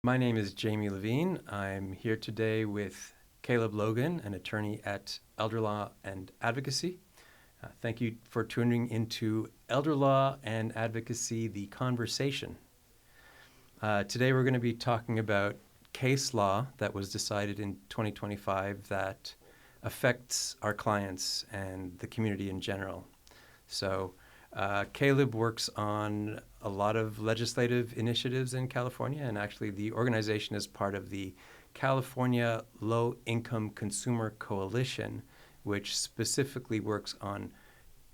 My name is Jaime Levine. I'm here today with Caleb Logan, an attorney at Elder Law and Advocacy. Thank you for tuning into Elder Law and Advocacy, the conversation. Today we're going to be talking about case law that was decided in 2025 that affects our clients and the community in general. So Caleb works on a lot of legislative initiatives in California, and actually the organization is part of the California Low Income Consumer Coalition, which specifically works on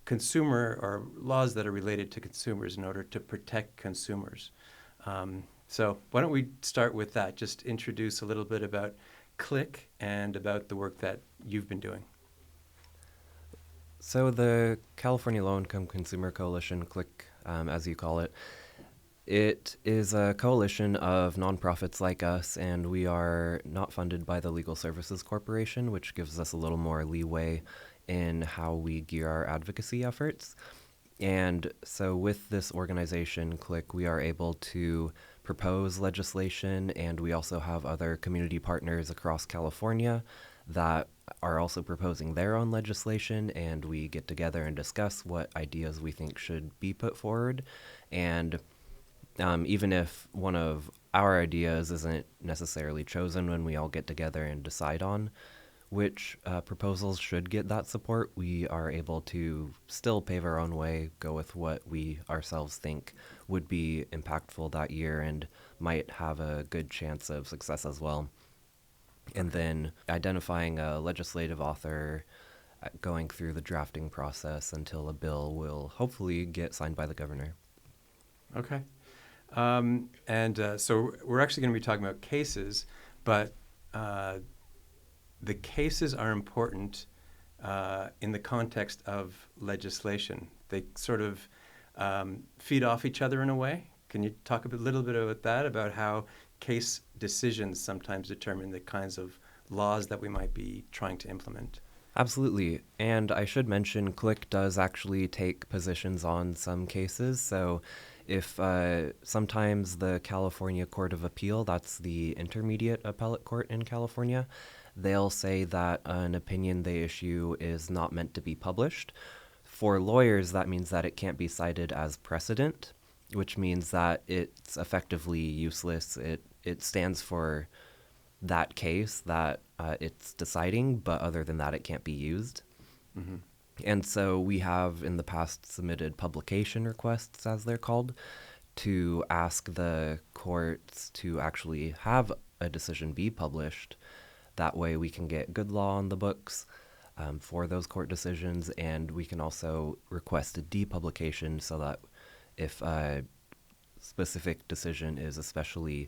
consumer or laws that are related to consumers in order to protect consumers. So why don't we start with that? Just introduce a little bit about CLICC and about the work that you've been doing. So the California Low Income Consumer Coalition, CLICC, as you call it, it is a coalition of nonprofits like us, and we are not funded by the Legal Services Corporation, which gives us a little more leeway in how we gear our advocacy efforts. And so with this organization, CLICC, we are able to propose legislation, and we also have other community partners across California that are also proposing their own legislation, and we get together and discuss what ideas we think should be put forward. And even if one of our ideas isn't necessarily chosen when we all get together and decide on which proposals should get that support, we are able to still pave our own way, go with what we ourselves think would be impactful that year and might have a good chance of success as well. And then identifying a legislative author, going through the drafting process until a bill will hopefully get signed by the governor. Okay. So we're actually going to be talking about cases, but the cases are important in the context of legislation. They sort of feed off each other in a way. Can you talk little bit about that, about how case decisions sometimes determine the kinds of laws that we might be trying to implement? Absolutely. And I should mention CLICC does actually take positions on some cases. So if sometimes the California Court of Appeal, that's the intermediate appellate court in California, they'll say that an opinion they issue is not meant to be published. For lawyers, that means that it can't be cited as precedent, which means that it's effectively useless. It stands for that case that it's deciding, but other than that, it can't be used. Mm-hmm. And so we have in the past submitted publication requests, as they're called, to ask the courts to actually have a decision be published. That way we can get good law on the books for those court decisions, and we can also request a depublication so that if a specific decision is especially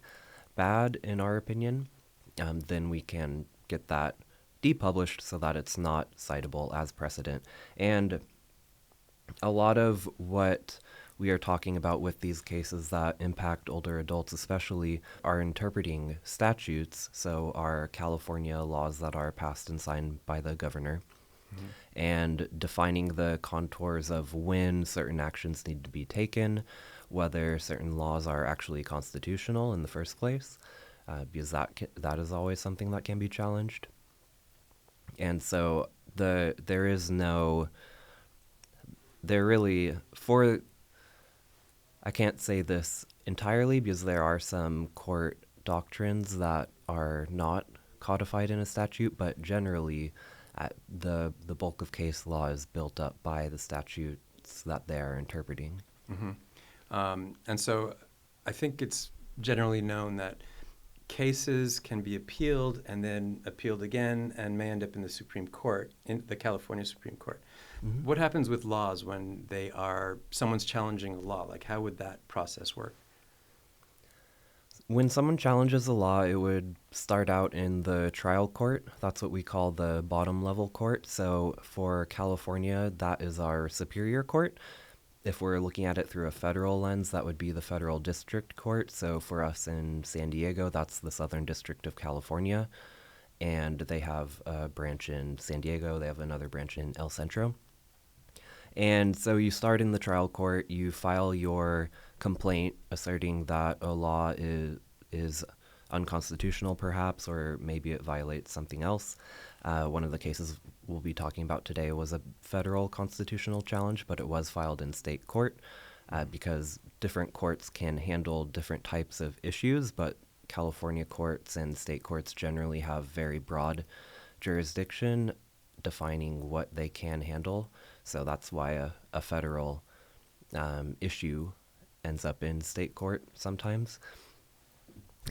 bad, in our opinion, then we can get that depublished so that it's not citable as precedent. And a lot of what we are talking about with these cases that impact older adults especially are interpreting statutes, so our California laws that are passed and signed by the governor, and defining the contours of when certain actions need to be taken, whether certain laws are actually constitutional in the first place, because that is always something that can be challenged. And so there really, I can't say this entirely because there are some court doctrines that are not codified in a statute, but generally the bulk of case law is built up by the statutes that they are interpreting. Mm-hmm. And so I think it's generally known that cases can be appealed and then appealed again and may end up in the Supreme Court, in the California Supreme Court. Mm-hmm. What happens with laws when someone's challenging a law? Like, how would that process work? When someone challenges a law, it would start out in the trial court. That's what we call the bottom level court. So for California, that is our superior court. If we're looking at it through a federal lens, that would be the federal district court. So for us in San Diego, that's the Southern District of California. And they have a branch in San Diego. They have another branch in El Centro. And so you start in the trial court, you file your complaint asserting that a law is unconstitutional perhaps, or maybe it violates something else. One of the cases we'll be talking about today was a federal constitutional challenge, but it was filed in state court because different courts can handle different types of issues, but California courts and state courts generally have very broad jurisdiction defining what they can handle. So that's why a federal issue ends up in state court sometimes.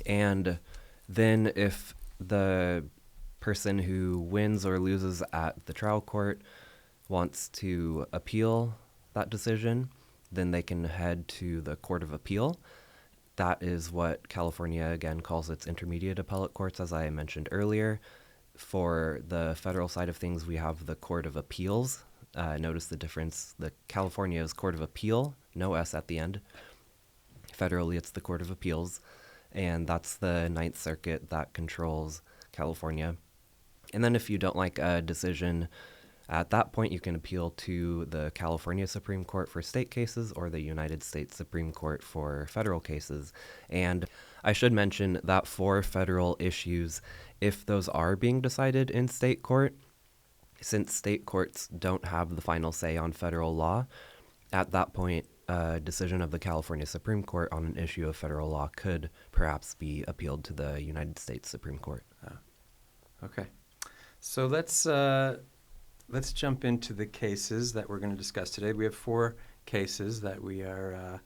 And then if the person who wins or loses at the trial court wants to appeal that decision, then they can head to the Court of Appeal. That is what California, again, calls its intermediate appellate courts, as I mentioned earlier. For the federal side of things, we have the Court of Appeals. Notice the difference. The California is Court of Appeal, no S at the end. Federally, it's the Court of Appeals, and that's the Ninth Circuit that controls California. And then if you don't like a decision, at that point you can appeal to the California Supreme Court for state cases or the United States Supreme Court for federal cases. And I should mention that for federal issues, if those are being decided in state court, since state courts don't have the final say on federal law, at that point, a decision of the California Supreme Court on an issue of federal law could perhaps be appealed to the United States Supreme Court. Okay. So let's jump into the cases that we're going to discuss today. We have 4 cases that we are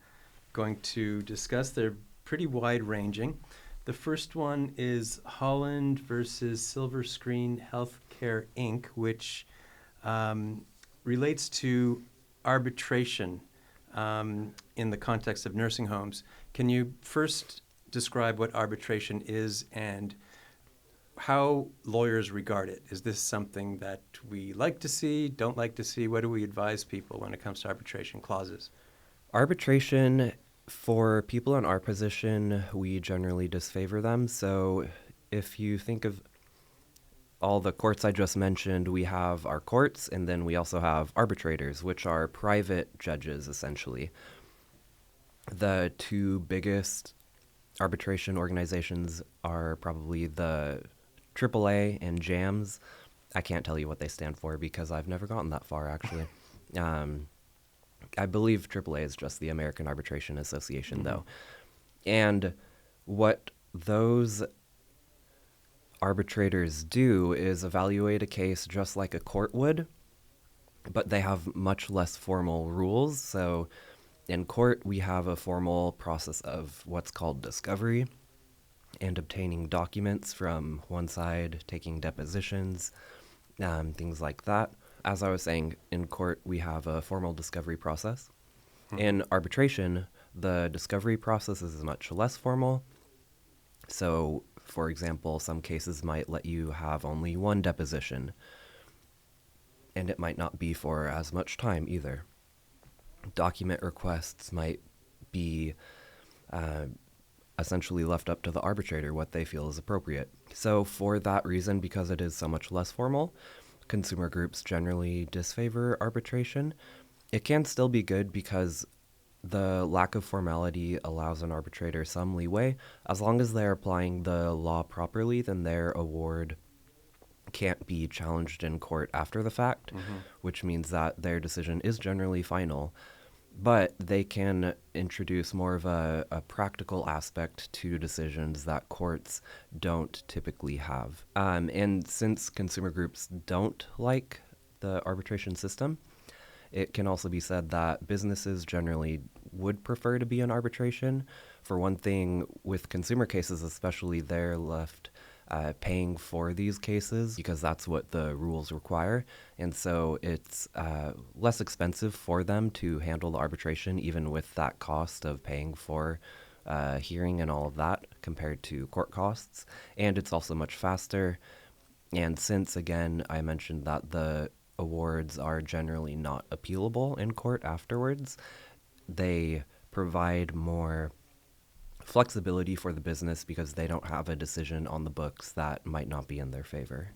going to discuss. They're pretty wide-ranging. The first one is Holland versus Silver Screen Healthcare, Inc., which relates to arbitration in the context of nursing homes. Can you first describe what arbitration is and how lawyers regard it? Is this something that we like to see, don't like to see? What do we advise people when it comes to arbitration clauses? Arbitration, for people in our position, we generally disfavor them. So if you think of all the courts I just mentioned, we have our courts, and then we also have arbitrators, which are private judges, essentially. The 2 biggest arbitration organizations are probably the AAA and JAMS. I can't tell you what they stand for because I've never gotten that far, actually. I believe AAA is just the American Arbitration Association, though. And what those arbitrators do is evaluate a case just like a court would, but they have much less formal rules. So in court, we have a formal process of what's called discovery and obtaining documents from one side, taking depositions, things like that. As I was saying, in court, we have a formal discovery process. In arbitration, the discovery process is much less formal. So, for example, some cases might let you have only one deposition, and it might not be for as much time either. Document requests might be essentially left up to the arbitrator what they feel is appropriate. So for that reason, because it is so much less formal, consumer groups generally disfavor arbitration. It can still be good because the lack of formality allows an arbitrator some leeway. As long as they're applying the law properly, then their award can't be challenged in court after the fact, which means that their decision is generally final. But they can introduce more of a practical aspect to decisions that courts don't typically have. And since consumer groups don't like the arbitration system, it can also be said that businesses generally would prefer to be in arbitration. For one thing, with consumer cases especially, they're left paying for these cases because that's what the rules require. And so it's less expensive for them to handle the arbitration, even with that cost of paying for hearing and all of that compared to court costs. And it's also much faster. And since, again, I mentioned that the awards are generally not appealable in court afterwards, they provide more flexibility for the business because they don't have a decision on the books that might not be in their favor.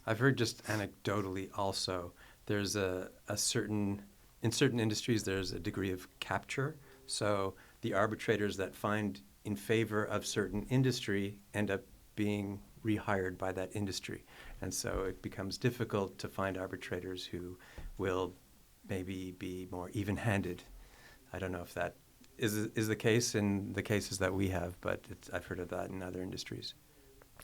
I've heard just anecdotally also, there's in certain industries, there's a degree of capture. So the arbitrators that find in favor of certain industry end up being rehired by that industry. And so it becomes difficult to find arbitrators who will maybe be more even-handed. I don't know if that is the case in the cases that we have, but I've heard of that in other industries.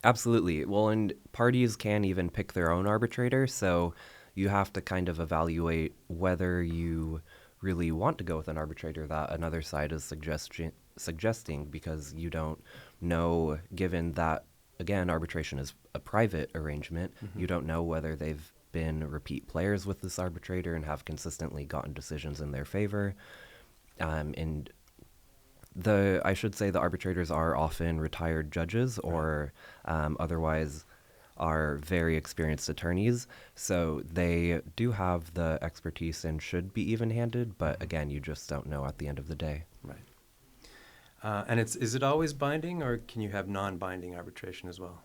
Absolutely. Well, and parties can even pick their own arbitrator, so you have to kind of evaluate whether you really want to go with an arbitrator that another side is suggesting, because you don't know, given that, again, arbitration is a private arrangement, you don't know whether they've been repeat players with this arbitrator and have consistently gotten decisions in their favor. And I should say the arbitrators are often retired judges or otherwise are very experienced attorneys. So they do have the expertise and should be even-handed, but again, you just don't know at the end of the day. Right. And is it always binding, or can you have non-binding arbitration as well?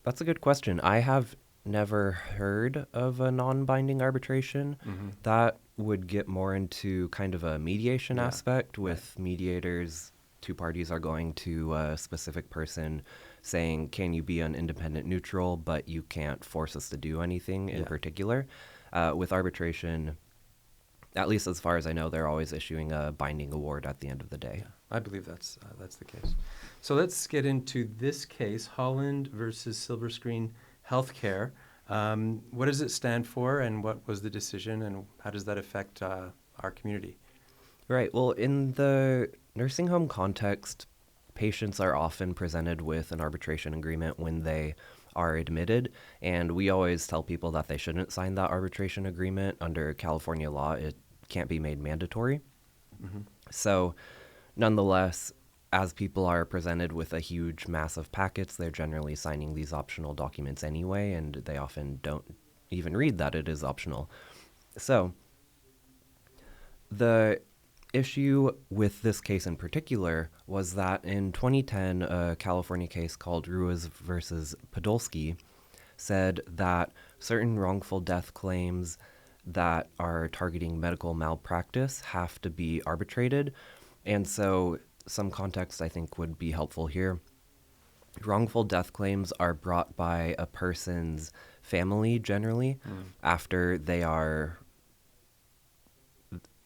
That's a good question. I have never heard of a non-binding arbitration. That would get more into kind of a mediation aspect with mediators. Two parties are going to a specific person saying, can you be an independent neutral, but you can't force us to do anything in particular. With arbitration, at least as far as I know, they're always issuing a binding award at the end of the day. Yeah, I believe that's the case. So let's get into this case, Holland versus Silver Screen Healthcare. What does it stand for, and what was the decision, and how does that affect our community? Right. Well, in the nursing home context, patients are often presented with an arbitration agreement when they are admitted, and we always tell people that they shouldn't sign that arbitration agreement. Under California law, it can't be made mandatory. So, nonetheless, as people are presented with a huge mass of packets, they're generally signing these optional documents anyway, and they often don't even read that it is optional. So, the issue with this case in particular was that in 2010, a California case called Ruiz versus Podolsky said that certain wrongful death claims that are targeting medical malpractice have to be arbitrated. And so some context I think would be helpful here. Wrongful death claims are brought by a person's family generally after they are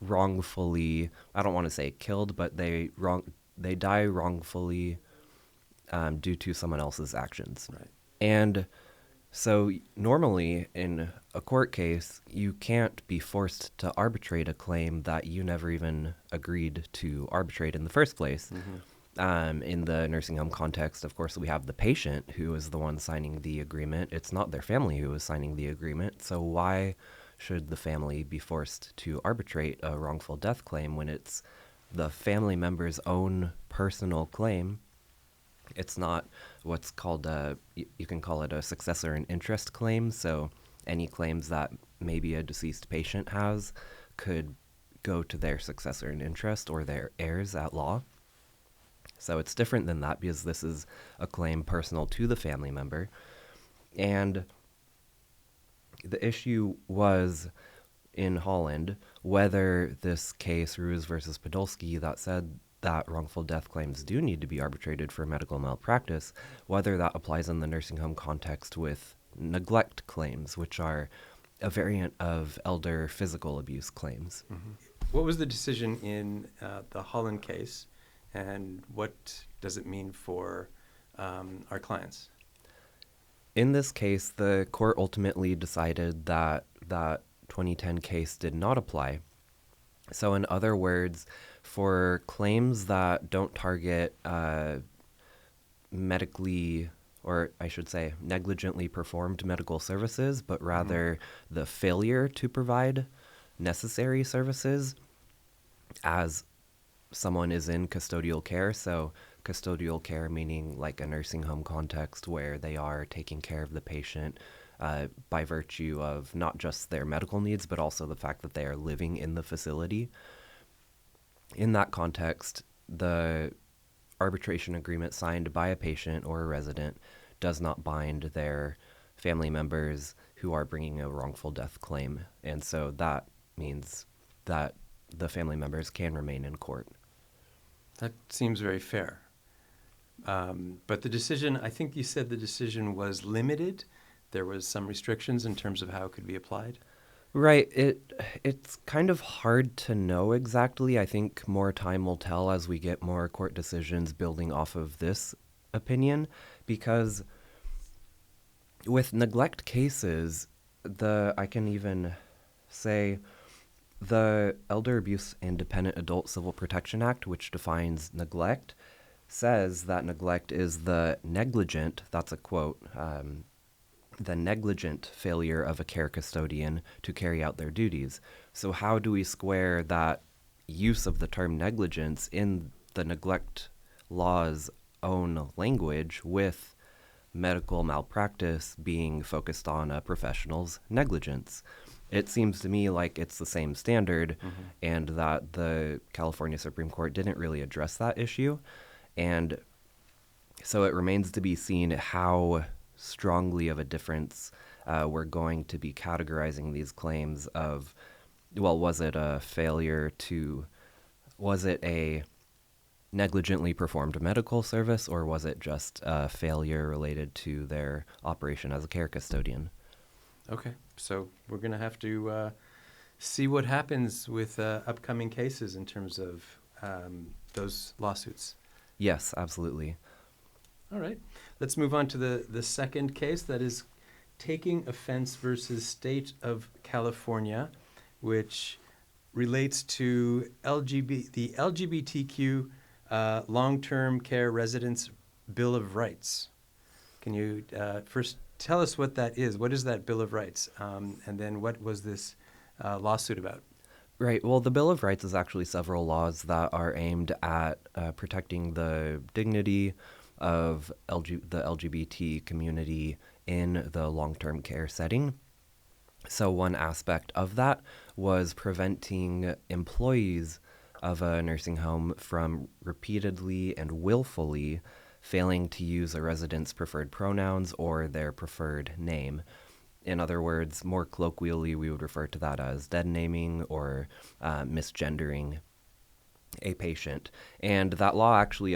wrongfully, I don't want to say killed, but they die wrongfully due to someone else's actions. Right. And so normally in a court case, you can't be forced to arbitrate a claim that you never even agreed to arbitrate in the first place. In the nursing home context, of course, we have the patient who is the one signing the agreement. It's not their family who is signing the agreement. So why should the family be forced to arbitrate a wrongful death claim when it's the family member's own personal claim? It's not what's called you can call it a successor in interest claim. So any claims that maybe a deceased patient has could go to their successor in interest or their heirs at law. So it's different than that because this is a claim personal to the family member. And the issue was in Holland whether this case, Ruiz versus Podolsky, that said that wrongful death claims do need to be arbitrated for medical malpractice, whether that applies in the nursing home context with neglect claims, which are a variant of elder physical abuse claims. What was the decision in the Holland case, and what does it mean for our clients? In this case, the court ultimately decided that that 2010 case did not apply. So in other words, for claims that don't target medically, or I should say negligently performed medical services, but rather the failure to provide necessary services as someone is in custodial care. So custodial care meaning like a nursing home context where they are taking care of the patient by virtue of not just their medical needs, but also the fact that they are living in the facility. In that context, the arbitration agreement signed by a patient or a resident does not bind their family members who are bringing a wrongful death claim. And so that means that the family members can remain in court. That seems very fair. But the decision, I think you said the decision was limited. There was some restrictions in terms of how it could be applied. Right. It's kind of hard to know exactly. I think more time will tell as we get more court decisions building off of this opinion, because with neglect cases, I can even say the Elder Abuse and Dependent Adult Civil Protection Act, which defines neglect, says that neglect is the negligent, that's a quote, the negligent failure of a care custodian to carry out their duties. So how do we square that use of the term negligence in the neglect law's own language with medical malpractice being focused on a professional's negligence? It seems to me like it's the same standard, and that the California Supreme Court didn't really address that issue. And so it remains to be seen how strongly of a difference we're going to be categorizing these claims of, well, was it a negligently performed medical service, or was it just a failure related to their operation as a care custodian? Okay, so we're going to have to see what happens with upcoming cases in terms of those lawsuits. Yes, absolutely. All right, let's move on to the second case, that is taking offense versus State of California, which relates to the LGBTQ long-term care residents Bill of Rights. Can you first tell us what that is? What is that Bill of Rights? And then what was this lawsuit about? Right. Well, the Bill of Rights is actually several laws that are aimed at protecting the dignity of the LGBT community in the long-term care setting. So one aspect of that was preventing employees of a nursing home from repeatedly and willfully failing to use a resident's preferred pronouns or their preferred name. In other words, more colloquially, we would refer to that as dead naming or misgendering a patient. And that law actually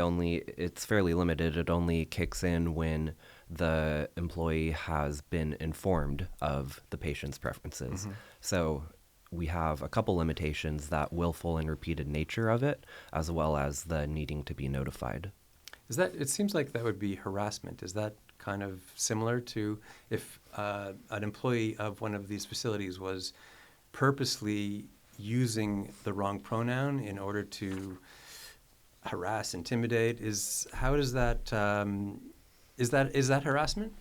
it's fairly limited. It only kicks in when the employee has been informed of the patient's preferences. So we have a couple limitations: that willful and repeated nature of it, as well as the needing to be notified. It seems like that would be harassment. Is that kind of similar to if an employee of one of these facilities was purposely using the wrong pronoun in order to harass, intimidate? Is that harassment?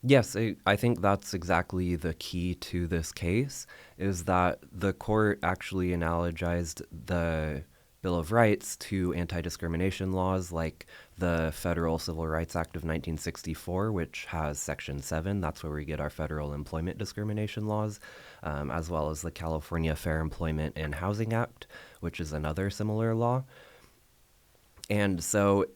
Yes, I think that's exactly the key to this case, is that the court actually analogized the Bill of Rights to anti-discrimination laws like the Federal Civil Rights Act of 1964, which has Section 7. That's where we get our federal employment discrimination laws, as well as the California Fair Employment and Housing Act, which is another similar law. And so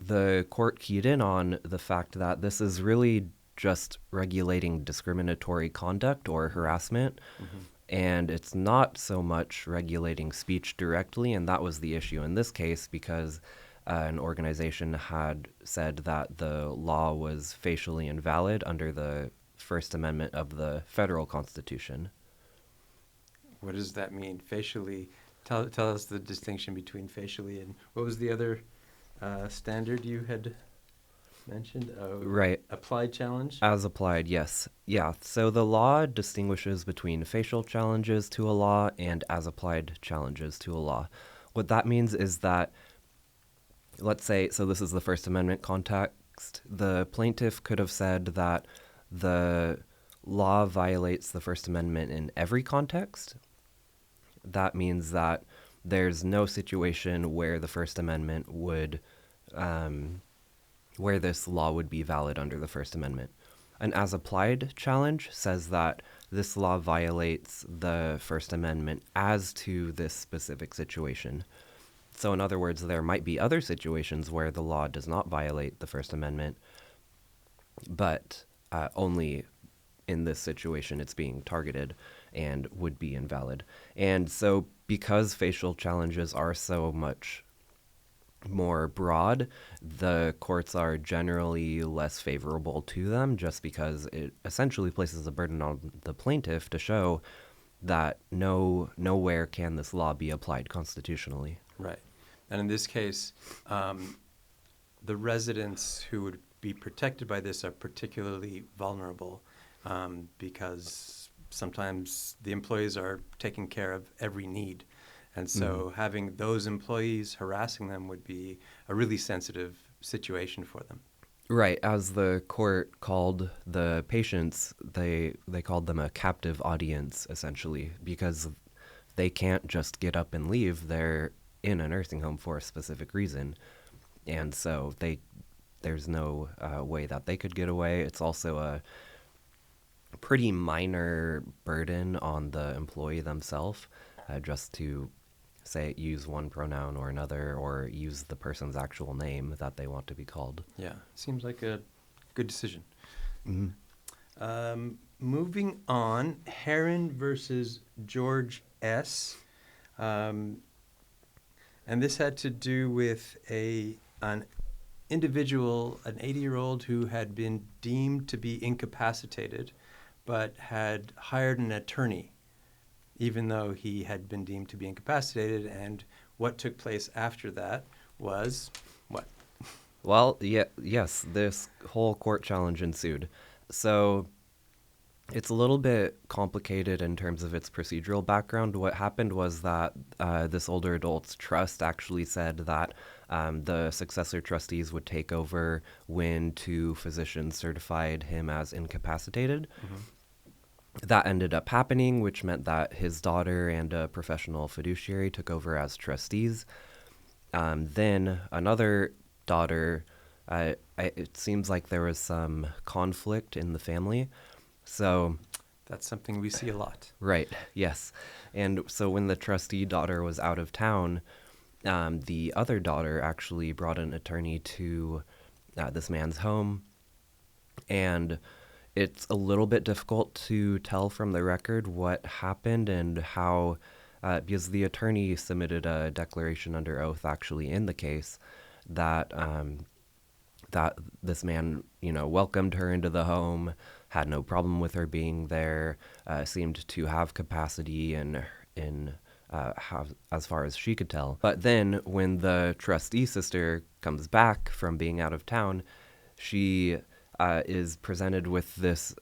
the court keyed in on the fact that this is really just regulating discriminatory conduct or harassment, and it's not so much regulating speech directly, and that was the issue in this case, because an organization had said that the law was facially invalid under the First Amendment of the federal Constitution. What does that mean, facially? Tell us the distinction between facially and what was the other standard you had mentioned? Right. Applied challenge? As applied, yes. Yeah, so the law distinguishes between facial challenges to a law and as applied challenges to a law. What that means is that, let's say, so this is the First Amendment context, the plaintiff could have said that the law violates the First Amendment in every context. That means that there's no situation where the First Amendment would, where this law would be valid under the First Amendment. An as-applied challenge says that this law violates the First Amendment as to this specific situation. So in other words, there might be other situations where the law does not violate the First Amendment, but only in this situation it's being targeted and would be invalid. And so because facial challenges are so much more broad, the courts are generally less favorable to them just because it essentially places a burden on the plaintiff to show that nowhere can this law be applied constitutionally. Right. And in this case, the residents who would be protected by this are particularly vulnerable because sometimes the employees are taking care of every need. And so having those employees harassing them would be a really sensitive situation for them. Right. As the court called the patients, they called them a captive audience, essentially, because they can't just get up and leave. They're in a nursing home for a specific reason. And so there's no way that they could get away. It's also a pretty minor burden on the employee themselves, just to use one pronoun or another, or use the person's actual name that they want to be called. Yeah, seems like a good decision. Mm-hmm. Moving on, Heron versus George S. And this had to do with an individual, an 80-year-old who had been deemed to be incapacitated, but had hired an attorney, even though he had been deemed to be incapacitated. And what took place after that was what? Well, yes, this whole court challenge ensued. So it's a little bit complicated in terms of its procedural background. What happened was that this older adult's trust actually said that the successor trustees would take over when two physicians certified him as incapacitated. Mm-hmm. That ended up happening, which meant that his daughter and a professional fiduciary took over as trustees. Then another daughter, it seems like there was some conflict in the family. So that's something we see a lot. Right, yes. And so when the trustee daughter was out of town, the other daughter actually brought an attorney to this man's home. And it's a little bit difficult to tell from the record what happened and how, because the attorney submitted a declaration under oath actually in the case that that this man, welcomed her into the home, had no problem with her being there, seemed to have capacity as far as she could tell. But then when the trustee sister comes back from being out of town, she is presented with this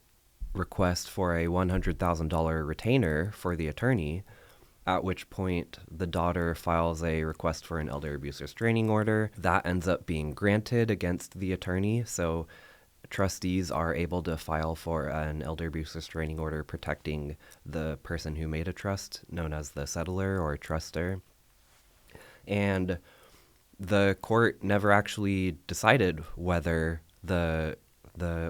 request for a $100,000 retainer for the attorney, at which point the daughter files a request for an elder abuse restraining order. That ends up being granted against the attorney, so trustees are able to file for an elder abuse restraining order protecting the person who made a trust, known as the settlor or truster. And the court never actually decided whether the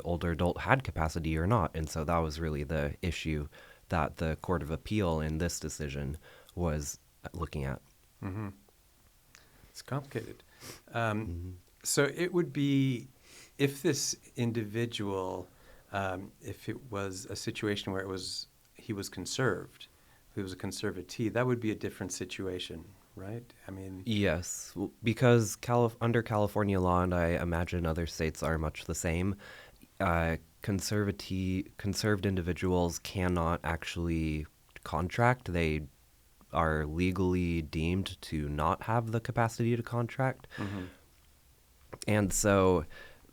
older adult had capacity or not. And so that was really the issue that the Court of Appeal in this decision was looking at. Mm-hmm. It's complicated. So it would be, if this individual, if it was a situation where he was conserved, if he was a conservatee, that would be a different situation, right? I mean, yes, because under California law, and I imagine other states are much the same, conserved individuals cannot actually contract. They are legally deemed to not have the capacity to contract. Mm-hmm. And so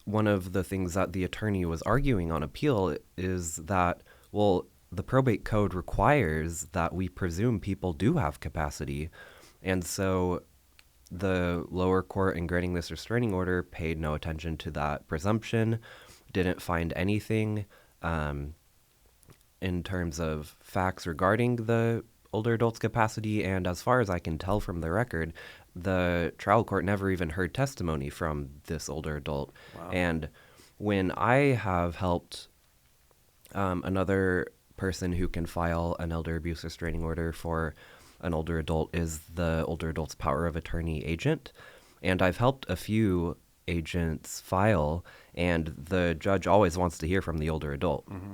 one of the things that the attorney was arguing on appeal is that, well, the probate code requires that we presume people do have capacity. And so the lower court, in granting this restraining order, paid no attention to that presumption, didn't find anything in terms of facts regarding the older adult's capacity. And as far as I can tell from the record, the trial court never even heard testimony from this older adult. Wow. And when I have helped another person who can file an elder abuse restraining order for an older adult is the older adult's power of attorney agent. And I've helped a few agents file, and the judge always wants to hear from the older adult. Mm-hmm.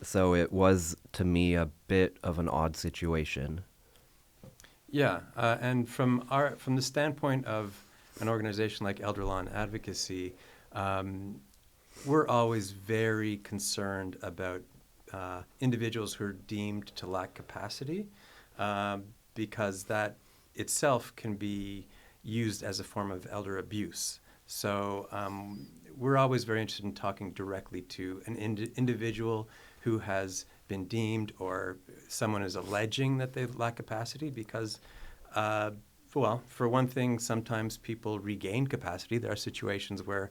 So it was, to me, a bit of an odd situation. Yeah, and from the standpoint of an organization like Elder-Law and Advocacy, we're always very concerned about individuals who are deemed to lack capacity, because that itself can be used as a form of elder abuse. So we're always very interested in talking directly to an individual who has been deemed, or someone is alleging that they lack capacity, because, well, for one thing, sometimes people regain capacity. There are situations where,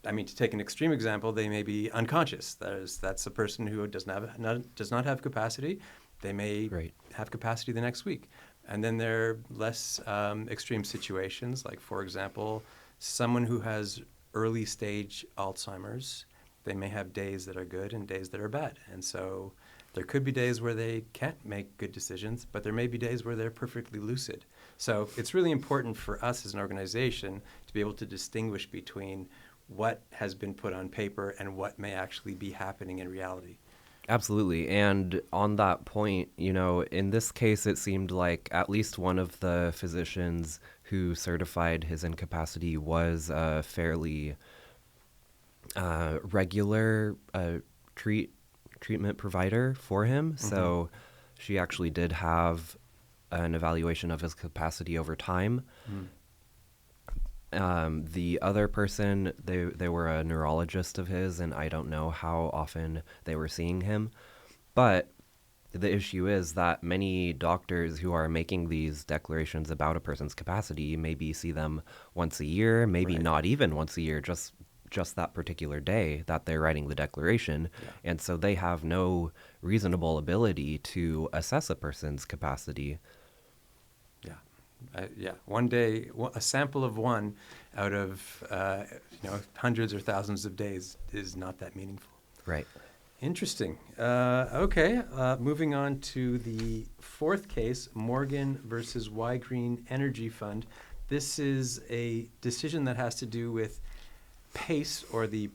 I mean, to take an extreme example, they may be unconscious. That's a person who does not have capacity. They may have capacity the next week. And then there are less extreme situations, like, for example, someone who has early stage Alzheimer's. They may have days that are good and days that are bad. And so there could be days where they can't make good decisions, but there may be days where they're perfectly lucid. So it's really important for us as an organization to be able to distinguish between what has been put on paper and what may actually be happening in reality. Absolutely. And on that point, in this case, it seemed like at least one of the physicians who certified his incapacity was a fairly regular treatment provider for him. Mm-hmm. So she actually did have an evaluation of his capacity over time. Mm. The other person, they were a neurologist of his, and I don't know how often they were seeing him. But the issue is that many doctors who are making these declarations about a person's capacity maybe see them once a year, maybe not even once a year, just that particular day that they're writing the declaration. Yeah. And so they have no reasonable ability to assess a person's capacity. One day, a sample of one out of hundreds or thousands of days is not that meaningful. Right. Interesting. Okay. Moving on to the fourth case, Morgan versus Y Green Energy Fund. This is a decision that has to do with PACE, or the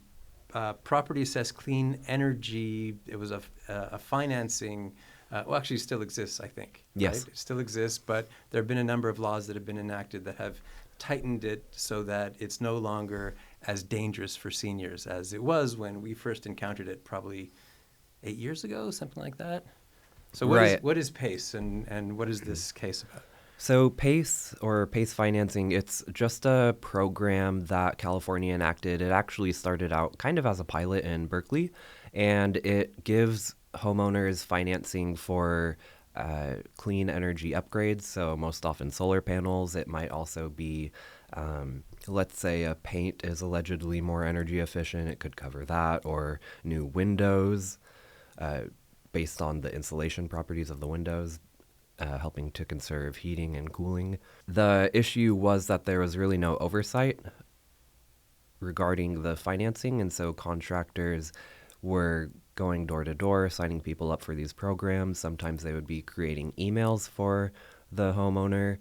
Property Assessed Clean Energy. It was a financing. Actually, it still exists, I think. Yes. Right? It still exists, but there have been a number of laws that have been enacted that have tightened it so that it's no longer as dangerous for seniors as it was when we first encountered it, probably 8 years ago, something like that. So what is PACE, and what is this case about? So PACE, or PACE financing, it's just a program that California enacted. It actually started out kind of as a pilot in Berkeley, and it gives homeowners financing for clean energy upgrades, so most often solar panels. It might also be, let's say a paint is allegedly more energy efficient, it could cover that, or new windows based on the insulation properties of the windows, helping to conserve heating and cooling. The issue was that there was really no oversight regarding the financing, and so contractors were going door to door, signing people up for these programs. Sometimes they would be creating emails for the homeowner.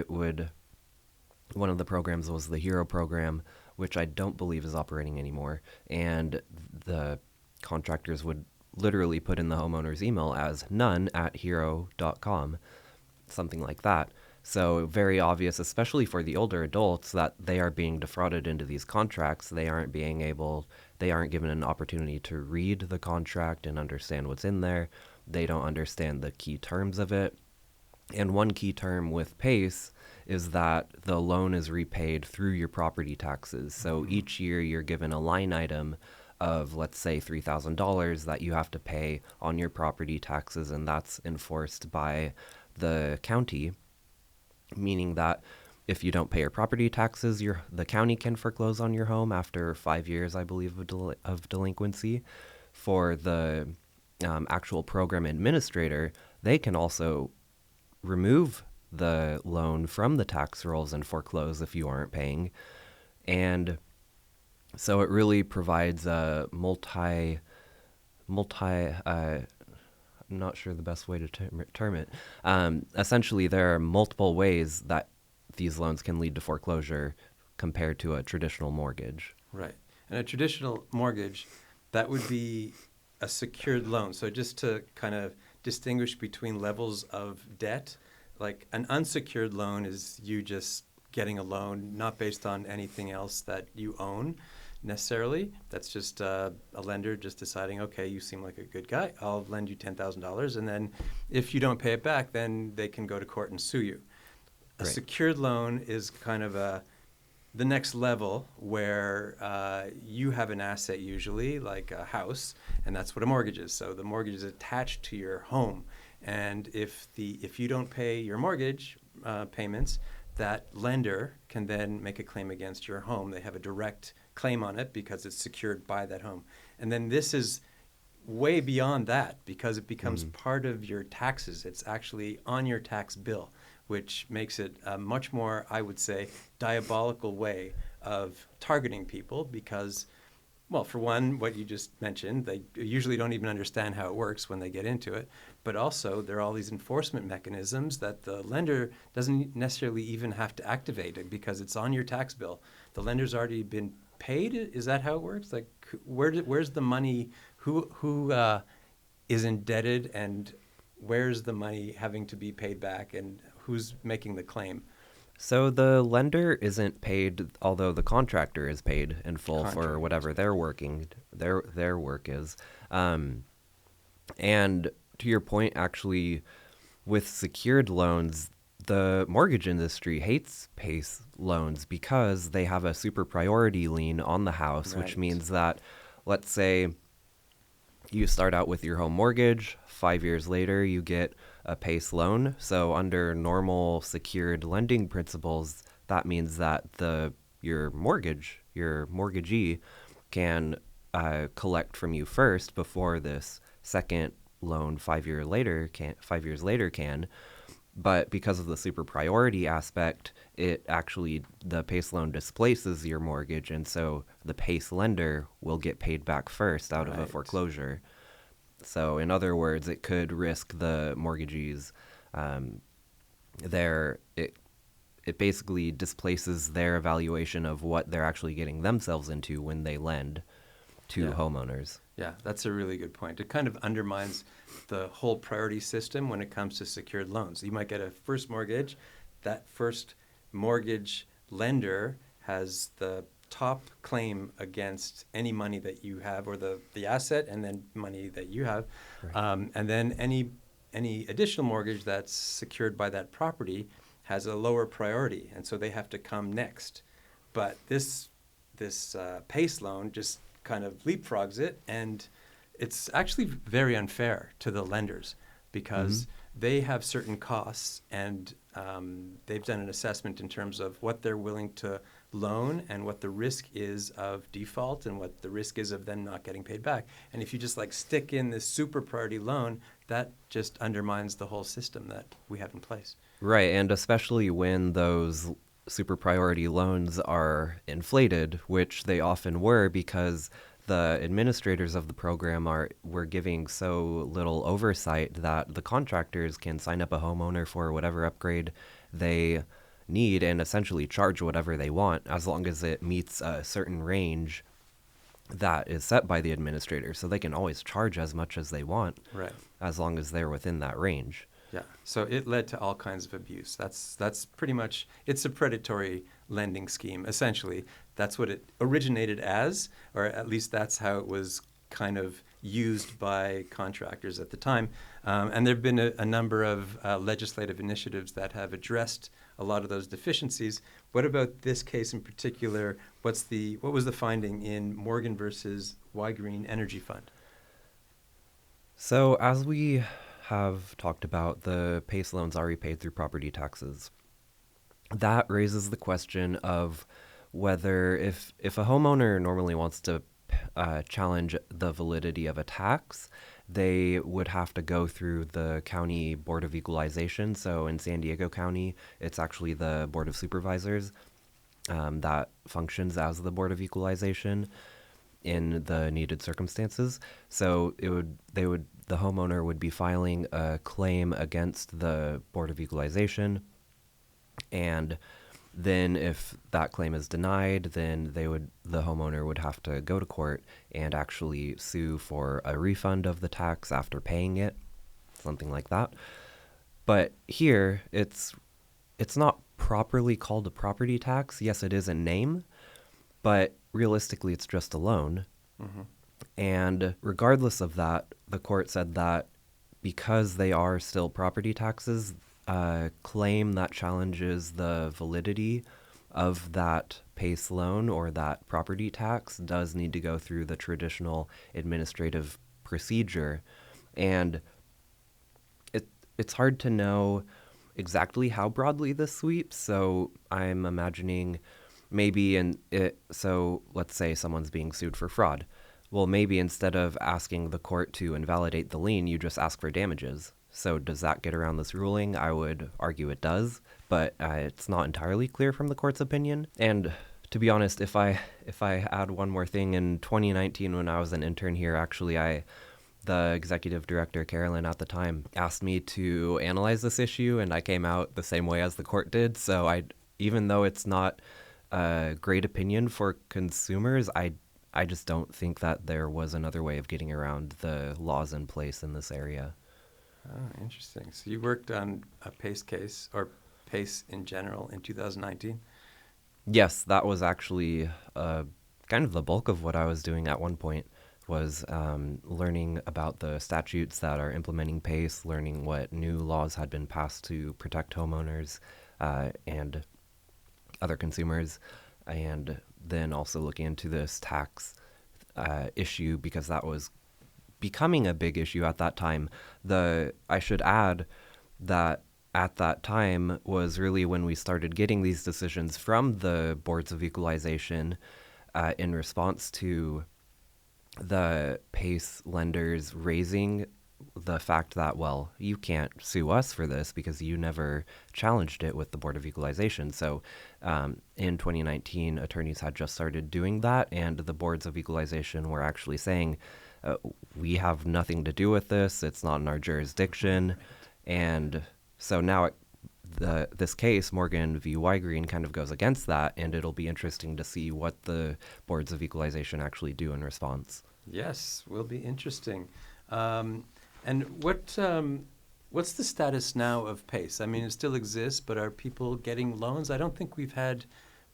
One of the programs was the HERO program, which I don't believe is operating anymore. And the contractors would literally put in the homeowner's email as none@hero.com, something like that. So very obvious, especially for the older adults, that they are being defrauded into these contracts. They aren't given an opportunity to read the contract and understand what's in there. They don't understand the key terms of it. And one key term with PACE is that the loan is repaid through your property taxes. So each year you're given a line item of, let's say, $3,000 that you have to pay on your property taxes, and that's enforced by the county, meaning that if you don't pay your property taxes, the county can foreclose on your home after 5 years, I believe, of delinquency. For the actual program administrator, they can also remove the loan from the tax rolls and foreclose if you aren't paying. And so it really provides a I'm not sure the best way to term it. Essentially, there are multiple ways that these loans can lead to foreclosure compared to a traditional mortgage. Right. And a traditional mortgage, that would be a secured loan. So just to kind of distinguish between levels of debt, like an unsecured loan is you just getting a loan, not based on anything else that you own necessarily. That's just a lender just deciding, okay, you seem like a good guy, I'll lend you $10,000. And then if you don't pay it back, then they can go to court and sue you. A Right. secured loan is kind of the next level where you have an asset, usually like a house, and that's what a mortgage is. So the mortgage is attached to your home, and if you don't pay your mortgage payments, that lender can then make a claim against your home. They have a direct claim on it because it's secured by that home. And then this is way beyond that because it becomes part of your taxes. It's actually on your tax bill, which makes it a much more, I would say, diabolical way of targeting people because, well, for one, what you just mentioned, they usually don't even understand how it works when they get into it. But also, there are all these enforcement mechanisms that the lender doesn't necessarily even have to activate it because it's on your tax bill. The lender's already been paid. Is that how it works? Like, where's the money? Who is indebted, and where's the money having to be paid back, and who's making the claim? So the lender isn't paid, although the contractor is paid in full for Contractor. whatever their work is. And to your point, actually, with secured loans, the mortgage industry hates PACE loans because they have a super priority lien on the house, which Right. means that, let's say, you start out with your home mortgage, 5 years later you get a PACE loan. So under normal secured lending principles, that means that your mortgagee can collect from you first before this second loan 5 years later can. But because of the super priority aspect, the PACE loan displaces your mortgage, and so the PACE lender will get paid back first out of a Right. foreclosure. So in other words, it could risk the mortgagees. It basically displaces their evaluation of what they're actually getting themselves into when they lend to Yeah. homeowners. Yeah, that's a really good point. It kind of undermines the whole priority system when it comes to secured loans. You might get a first mortgage. That first mortgage lender has the top claim against any money that you have, or the asset and then money that you have. Right. And then any additional mortgage that's secured by that property has a lower priority, and so they have to come next. But this PACE loan just kind of leapfrogs it, and it's actually very unfair to the lenders because they have certain costs, and they've done an assessment in terms of what they're willing to loan and what the risk is of default and what the risk is of them not getting paid back. And if you just like stick in this super priority loan, that just undermines the whole system that we have in place. Right, and especially when those super priority loans are inflated, which they often were because the administrators of the program were giving so little oversight that the contractors can sign up a homeowner for whatever upgrade they need and essentially charge whatever they want as long as it meets a certain range that is set by the administrator. So they can always charge as much as they want Right. as long as they're within that range. Yeah. So it led to all kinds of abuse. That's pretty much, it's a predatory lending scheme, essentially. That's what it originated as, or at least that's how it was kind of used by contractors at the time. And there have been a number of legislative initiatives that have addressed a lot of those deficiencies. What about this case in particular? What was the finding in Morgan versus Y Green Energy Fund? So as we have talked about, the PACE loans are repaid through property taxes. That raises the question of whether if a homeowner normally wants to challenge the validity of a tax, they would have to go through the county board of equalization. So in San Diego County, it's actually the board of supervisors that functions as the board of equalization in the needed circumstances. So the homeowner would be filing a claim against the board of equalization, and then if that claim is denied, then the homeowner would have to go to court and actually sue for a refund of the tax after paying it, something like that. But here, it's not properly called a property tax. Yes, it is a name, but realistically, it's just a loan. Mm-hmm. And regardless of that, the court said that because they are still property taxes, a claim that challenges the validity of that PACE loan or that property tax does need to go through the traditional administrative procedure. And it's hard to know exactly how broadly this sweeps. So I'm imagining so let's say someone's being sued for fraud. Well, maybe instead of asking the court to invalidate the lien, you just ask for damages. So does that get around this ruling? I would argue it does, but it's not entirely clear from the court's opinion. And to be honest, if I add one more thing, in 2019 when I was an intern here, actually the executive director, Carolyn, at the time, asked me to analyze this issue, and I came out the same way as the court did. So even though it's not a great opinion for consumers, I just don't think that there was another way of getting around the laws in place in this area. Oh, interesting. So you worked on a PACE case, or PACE in general, in 2019? Yes, that was actually kind of the bulk of what I was doing at one point, was learning about the statutes that are implementing PACE, learning what new laws had been passed to protect homeowners and other consumers, and then also looking into this tax issue because that was becoming a big issue at that time. I should add that at that time was really when we started getting these decisions from the boards of equalization in response to the PACE lenders raising the fact that, well, you can't sue us for this because you never challenged it with the Board of Equalization. So in 2019, attorneys had just started doing that, and the boards of equalization were actually saying, we have nothing to do with this. It's not in our jurisdiction. Right. And so now this case, Morgan v. Wygreen, kind of goes against that, and it'll be interesting to see what the boards of equalization actually do in response. Yes, will be interesting. And what's the status now of PACE? I mean, it still exists, but are people getting loans? I don't think we've had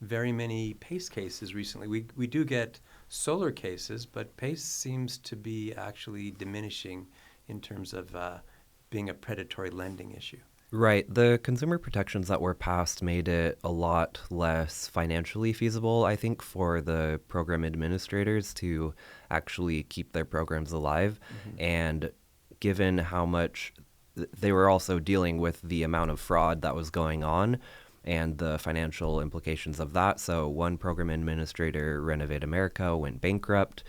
very many PACE cases recently. We do get solar cases, but PACE seems to be actually diminishing in terms of being a predatory lending issue. Right. The consumer protections that were passed made it a lot less financially feasible, I think, for the program administrators to actually keep their programs alive. Mm-hmm. And given how much they were also dealing with the amount of fraud that was going on and the financial implications of that. So one program administrator, Renovate America, went bankrupt.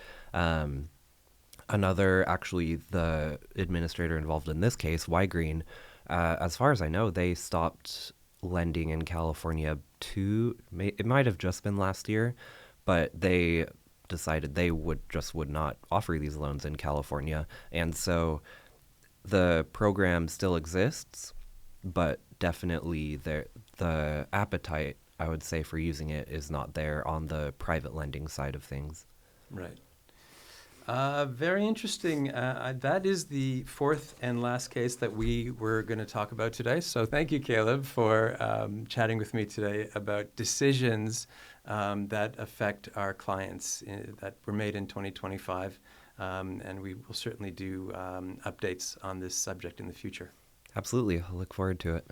Another, actually, the administrator involved in this case, Wygreen, as far as I know, they stopped lending in California it might have just been last year, but they decided they would not offer these loans in California. And so the program still exists, but definitely the appetite, I would say, for using it is not there on the private lending side of things. Right. Very interesting. That is the fourth and last case that we were going to talk about today. So thank you, Caleb, for chatting with me today about decisions that affect our clients that were made in 2025. And we will certainly do updates on this subject in the future. Absolutely. I'll look forward to it.